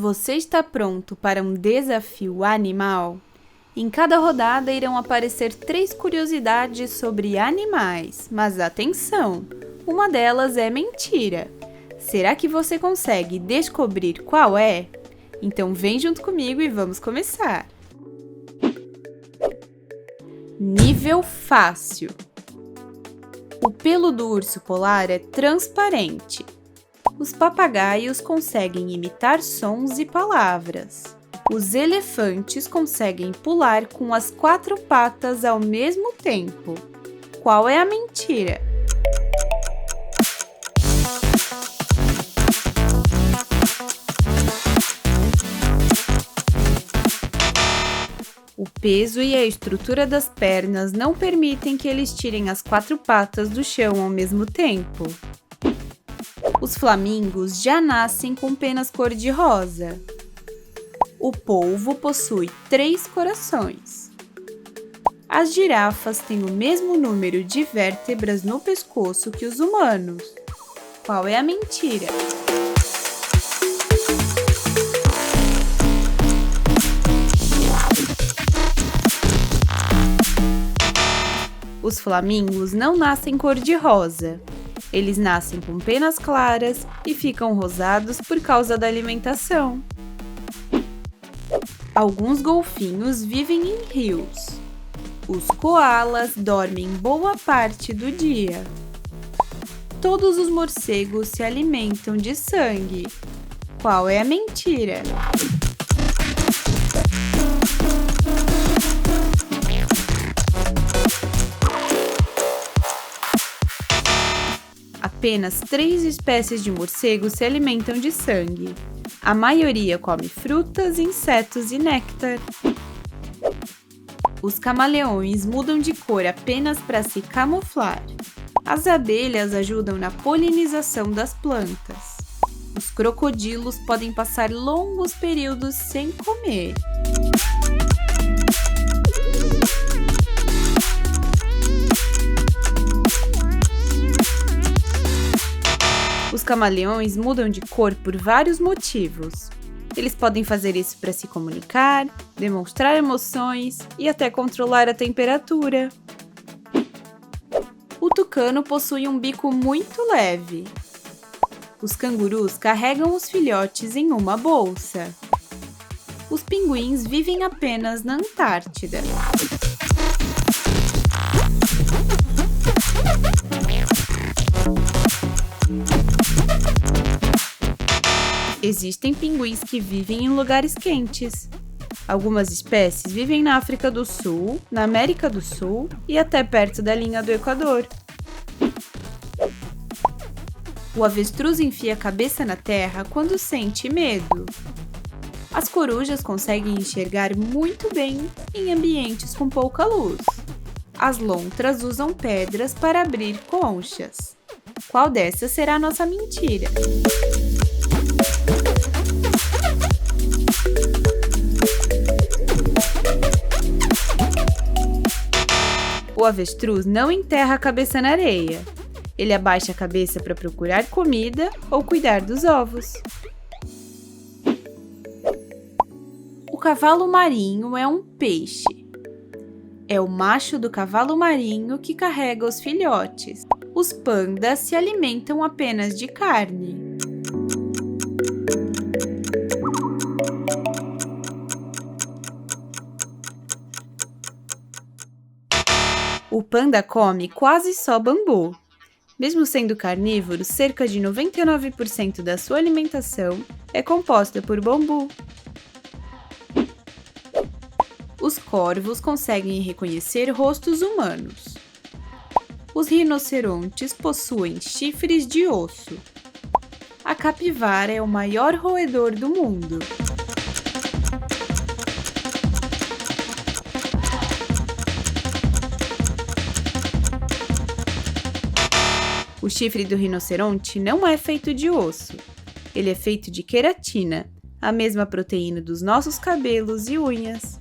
Você está pronto para um desafio animal? Em cada rodada irão aparecer 3 curiosidades sobre animais, mas atenção! Uma delas é mentira. Será que você consegue descobrir qual é? Então vem junto comigo e vamos começar! Nível fácil. O pelo do urso polar é transparente. Os papagaios conseguem imitar sons e palavras. Os elefantes conseguem pular com as 4 patas ao mesmo tempo. Qual é a mentira? O peso e a estrutura das pernas não permitem que eles tirem as 4 patas do chão ao mesmo tempo. Os flamingos já nascem com penas cor-de-rosa. O polvo possui 3 corações. As girafas têm o mesmo número de vértebras no pescoço que os humanos. Qual é a mentira? Os flamingos não nascem cor-de-rosa. Eles nascem com penas claras e ficam rosados por causa da alimentação. Alguns golfinhos vivem em rios. Os coalas dormem boa parte do dia. Todos os morcegos se alimentam de sangue. Qual é a mentira? Apenas 3 espécies de morcegos se alimentam de sangue. A maioria come frutas, insetos e néctar. Os camaleões mudam de cor apenas para se camuflar. As abelhas ajudam na polinização das plantas. Os crocodilos podem passar longos períodos sem comer. Os camaleões mudam de cor por vários motivos. Eles podem fazer isso para se comunicar, demonstrar emoções e até controlar a temperatura. O tucano possui um bico muito leve. Os cangurus carregam os filhotes em uma bolsa. Os pinguins vivem apenas na Antártida. Existem pinguins que vivem em lugares quentes. Algumas espécies vivem na África do Sul, na América do Sul e até perto da linha do Equador. O avestruz enfia a cabeça na terra quando sente medo. As corujas conseguem enxergar muito bem em ambientes com pouca luz. As lontras usam pedras para abrir conchas. Qual dessas será a nossa mentira? O avestruz não enterra a cabeça na areia. Ele abaixa a cabeça para procurar comida ou cuidar dos ovos. O cavalo marinho é um peixe. É o macho do cavalo marinho que carrega os filhotes. Os pandas se alimentam apenas de carne. O panda come quase só bambu. Mesmo sendo carnívoro, cerca de 99% da sua alimentação é composta por bambu. Os corvos conseguem reconhecer rostos humanos. Os rinocerontes possuem chifres de osso. A capivara é o maior roedor do mundo. O chifre do rinoceronte não é feito de osso. Ele é feito de queratina, a mesma proteína dos nossos cabelos e unhas.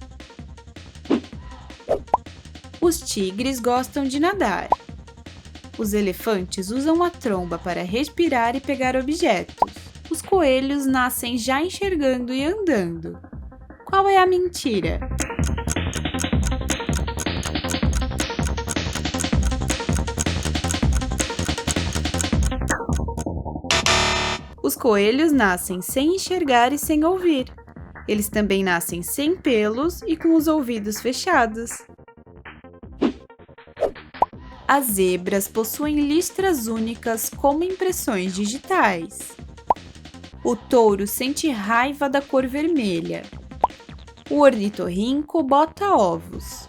Os tigres gostam de nadar. Os elefantes usam a tromba para respirar e pegar objetos. Os coelhos nascem já enxergando e andando. Qual é a mentira? Os coelhos nascem sem enxergar e sem ouvir. Eles também nascem sem pelos e com os ouvidos fechados. As zebras possuem listras únicas como impressões digitais. O touro sente raiva da cor vermelha. O ornitorrinco bota ovos.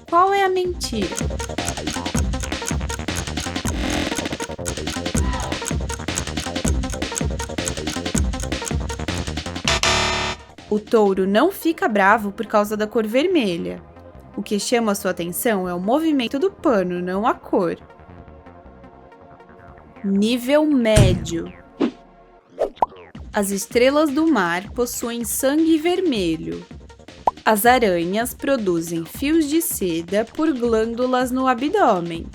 Qual é a mentira? O touro não fica bravo por causa da cor vermelha. O que chama sua atenção é o movimento do pano, não a cor. Nível médio. As estrelas do mar possuem sangue vermelho. As aranhas produzem fios de seda por glândulas no abdômen.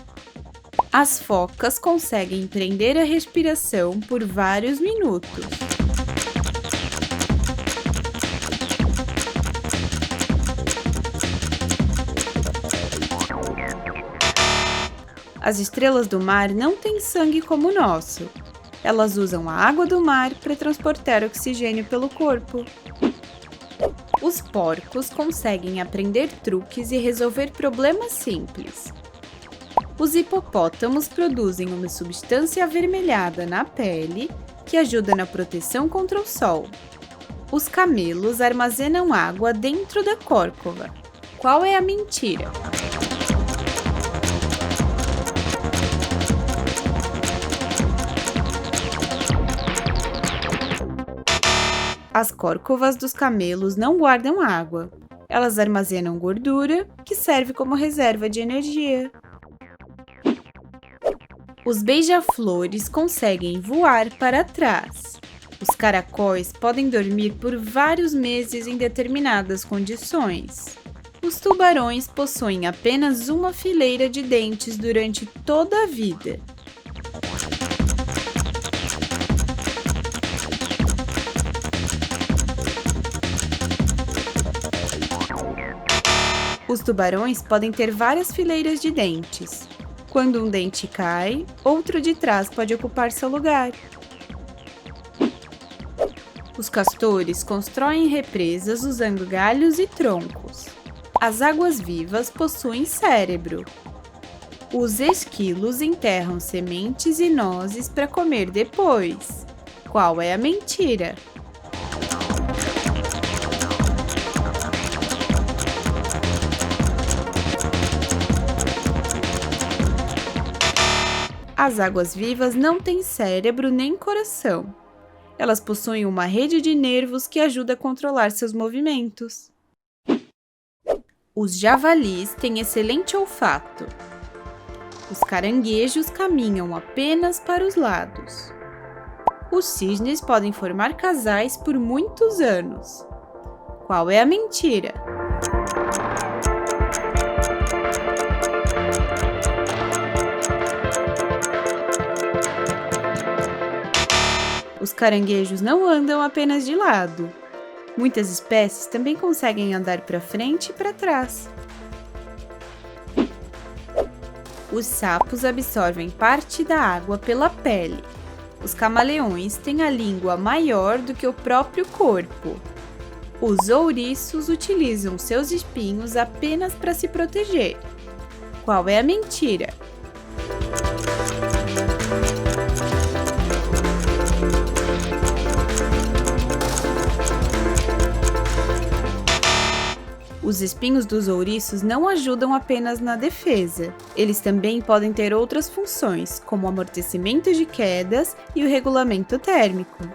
As focas conseguem prender a respiração por vários minutos. As estrelas do mar não têm sangue como o nosso. Elas usam a água do mar para transportar oxigênio pelo corpo. Os porcos conseguem aprender truques e resolver problemas simples. Os hipopótamos produzem uma substância avermelhada na pele que ajuda na proteção contra o sol. Os camelos armazenam água dentro da córcova. Qual é a mentira? As córcovas dos camelos não guardam água. Elas armazenam gordura, que serve como reserva de energia. Os beija-flores conseguem voar para trás. Os caracóis podem dormir por vários meses em determinadas condições. Os tubarões possuem apenas uma fileira de dentes durante toda a vida. Os tubarões podem ter várias fileiras de dentes. Quando um dente cai, outro de trás pode ocupar seu lugar. Os castores constroem represas usando galhos e troncos. As águas-vivas possuem cérebro. Os esquilos enterram sementes e nozes para comer depois. Qual é a mentira? As águas-vivas não têm cérebro nem coração. Elas possuem uma rede de nervos que ajuda a controlar seus movimentos. Os javalis têm excelente olfato. Os caranguejos caminham apenas para os lados. Os cisnes podem formar casais por muitos anos. Qual é a mentira? Os caranguejos não andam apenas de lado. Muitas espécies também conseguem andar para frente e para trás. Os sapos absorvem parte da água pela pele. Os camaleões têm a língua maior do que o próprio corpo. Os ouriços utilizam seus espinhos apenas para se proteger. Qual é a mentira? Os espinhos dos ouriços não ajudam apenas na defesa. Eles também podem ter outras funções, como o amortecimento de quedas e o regulamento térmico.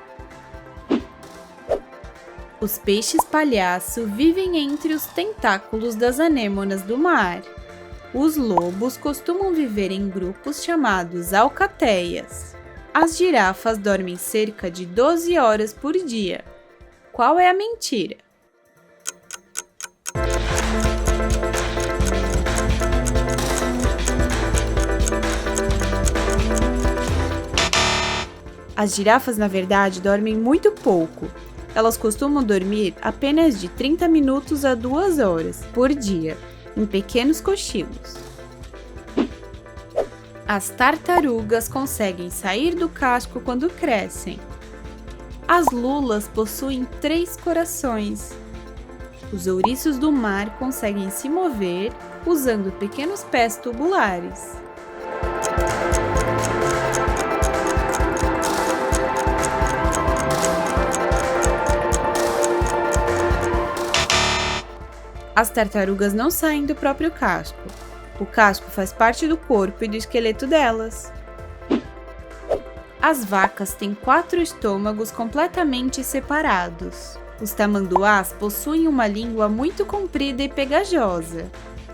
Os peixes palhaço vivem entre os tentáculos das anêmonas do mar. Os lobos costumam viver em grupos chamados alcateias. As girafas dormem cerca de 12 horas por dia. Qual é a mentira? As girafas, na verdade, dormem muito pouco. Elas costumam dormir apenas de 30 minutos a 2 horas por dia, em pequenos cochilos. As tartarugas conseguem sair do casco quando crescem. As lulas possuem 3 corações. Os ouriços do mar conseguem se mover usando pequenos pés tubulares. As tartarugas não saem do próprio casco. O casco faz parte do corpo e do esqueleto delas. As vacas têm 4 estômagos completamente separados. Os tamanduás possuem uma língua muito comprida e pegajosa.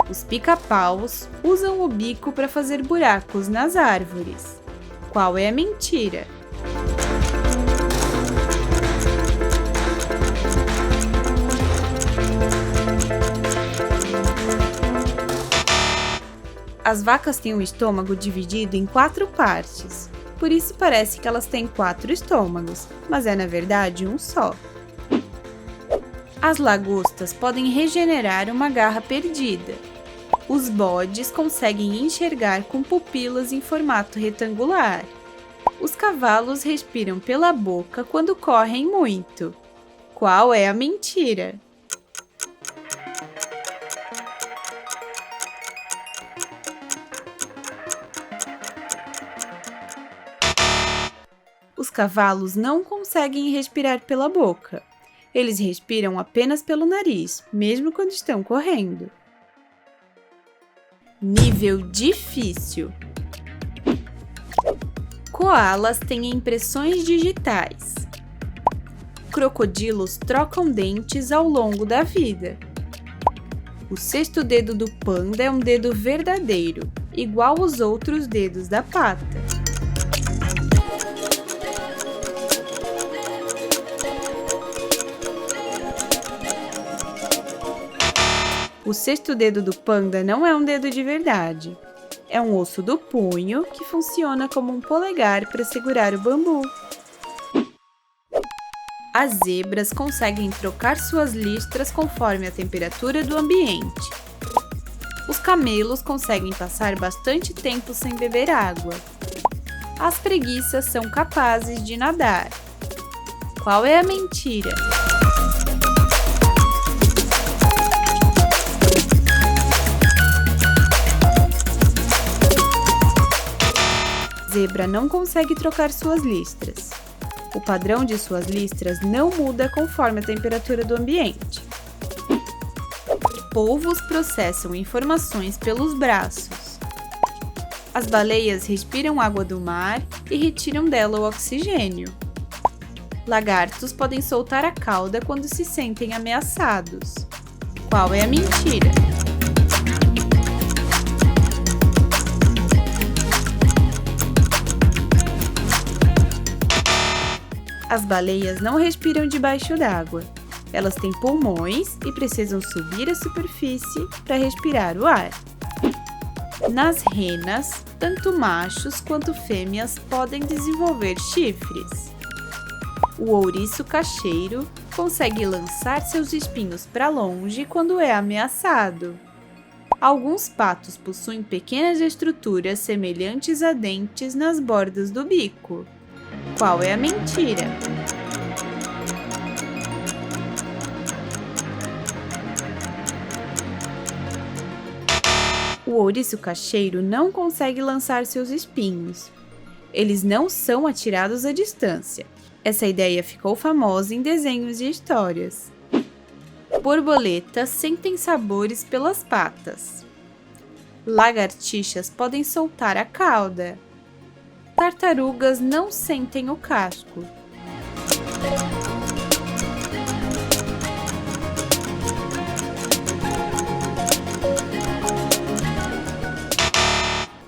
Os pica-paus usam o bico para fazer buracos nas árvores. Qual é a mentira? As vacas têm o estômago dividido em 4 partes, por isso parece que elas têm 4 estômagos, mas é na verdade um só. As lagostas podem regenerar uma garra perdida. Os bodes conseguem enxergar com pupilas em formato retangular. Os cavalos respiram pela boca quando correm muito. Qual é a mentira? Os cavalos não conseguem respirar pela boca. Eles respiram apenas pelo nariz, mesmo quando estão correndo. Nível difícil. Coalas têm impressões digitais. Crocodilos trocam dentes ao longo da vida. O 6º dedo do panda é um dedo verdadeiro, igual aos outros dedos da pata. O 6º dedo do panda não é um dedo de verdade. É um osso do punho que funciona como um polegar para segurar o bambu. As zebras conseguem trocar suas listras conforme a temperatura do ambiente. Os camelos conseguem passar bastante tempo sem beber água. As preguiças são capazes de nadar. Qual é a mentira? Zebra não consegue trocar suas listras. O padrão de suas listras não muda conforme a temperatura do ambiente. Polvos processam informações pelos braços. As baleias respiram água do mar e retiram dela o oxigênio. Lagartos podem soltar a cauda quando se sentem ameaçados. Qual é a mentira? As baleias não respiram debaixo d'água. Elas têm pulmões e precisam subir à superfície para respirar o ar. Nas renas, tanto machos quanto fêmeas podem desenvolver chifres. O ouriço cacheiro consegue lançar seus espinhos para longe quando é ameaçado. Alguns patos possuem pequenas estruturas semelhantes a dentes nas bordas do bico. Qual é a mentira? O ouriço cacheiro não consegue lançar seus espinhos. Eles não são atirados à distância. Essa ideia ficou famosa em desenhos e histórias. Borboletas sentem sabores pelas patas. Lagartixas podem soltar a cauda. Tartarugas não sentem o casco.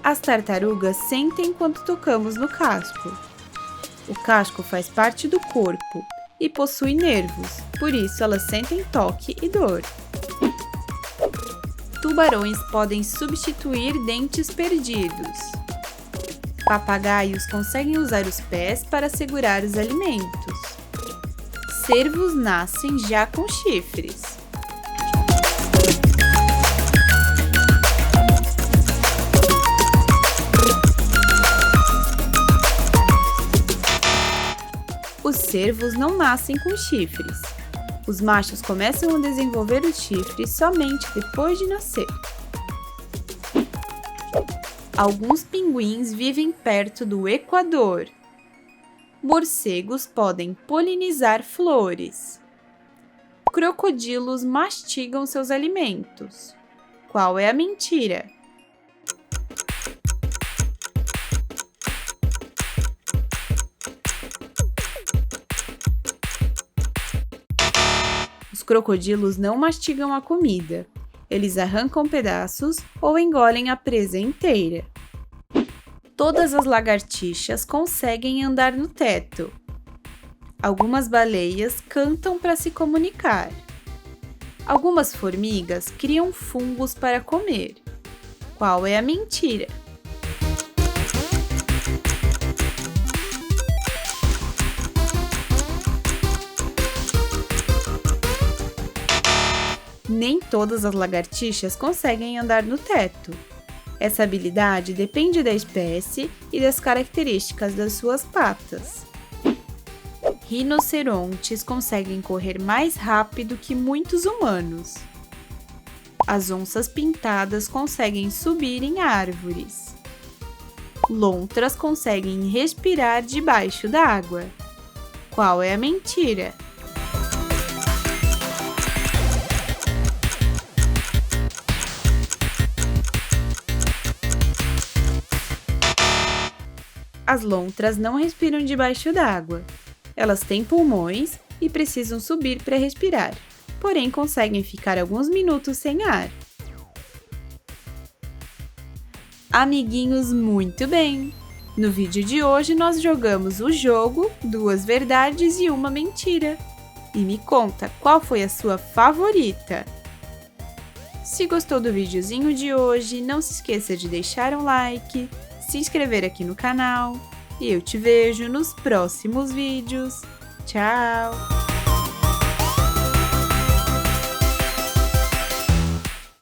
As tartarugas sentem quando tocamos no casco. O casco faz parte do corpo e possui nervos, por isso elas sentem toque e dor. Tubarões podem substituir dentes perdidos. Papagaios conseguem usar os pés para segurar os alimentos. Cervos nascem já com chifres. Os cervos não nascem com chifres. Os machos começam a desenvolver os chifres somente depois de nascer. Alguns pinguins vivem perto do Equador. Morcegos podem polinizar flores. Crocodilos mastigam seus alimentos. Qual é a mentira? Os crocodilos não mastigam a comida. Eles arrancam pedaços ou engolem a presa inteira. Todas as lagartixas conseguem andar no teto. Algumas baleias cantam para se comunicar. Algumas formigas criam fungos para comer. Qual é a mentira? Nem todas as lagartixas conseguem andar no teto. Essa habilidade depende da espécie e das características das suas patas. Rinocerontes conseguem correr mais rápido que muitos humanos. As onças pintadas conseguem subir em árvores. Lontras conseguem respirar debaixo d'água. Qual é a mentira? As lontras não respiram debaixo d'água. Elas têm pulmões e precisam subir para respirar, porém conseguem ficar alguns minutos sem ar. Amiguinhos, muito bem! No vídeo de hoje nós jogamos o jogo 2 verdades e 1 mentira. E me conta, qual foi a sua favorita? Se gostou do videozinho de hoje, não se esqueça de deixar um like, se inscrever aqui no canal e eu te vejo nos próximos vídeos. Tchau!